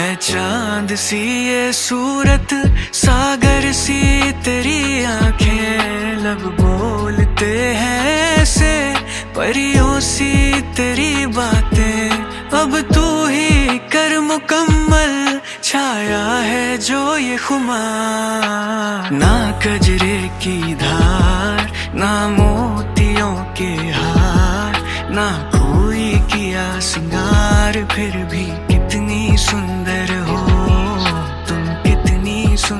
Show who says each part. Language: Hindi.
Speaker 1: है चांद सी ये सूरत, सागर सी तेरी आंखें, लब बोलते हैं ऐसे परियों सी तेरी बातें। अब तू ही कर मुकम्मल छाया है जो ये खुमार। ना कजरे की धार, ना मोतियों के हार, ना कोई किया सिंगार, फिर भी कितनी सुंदर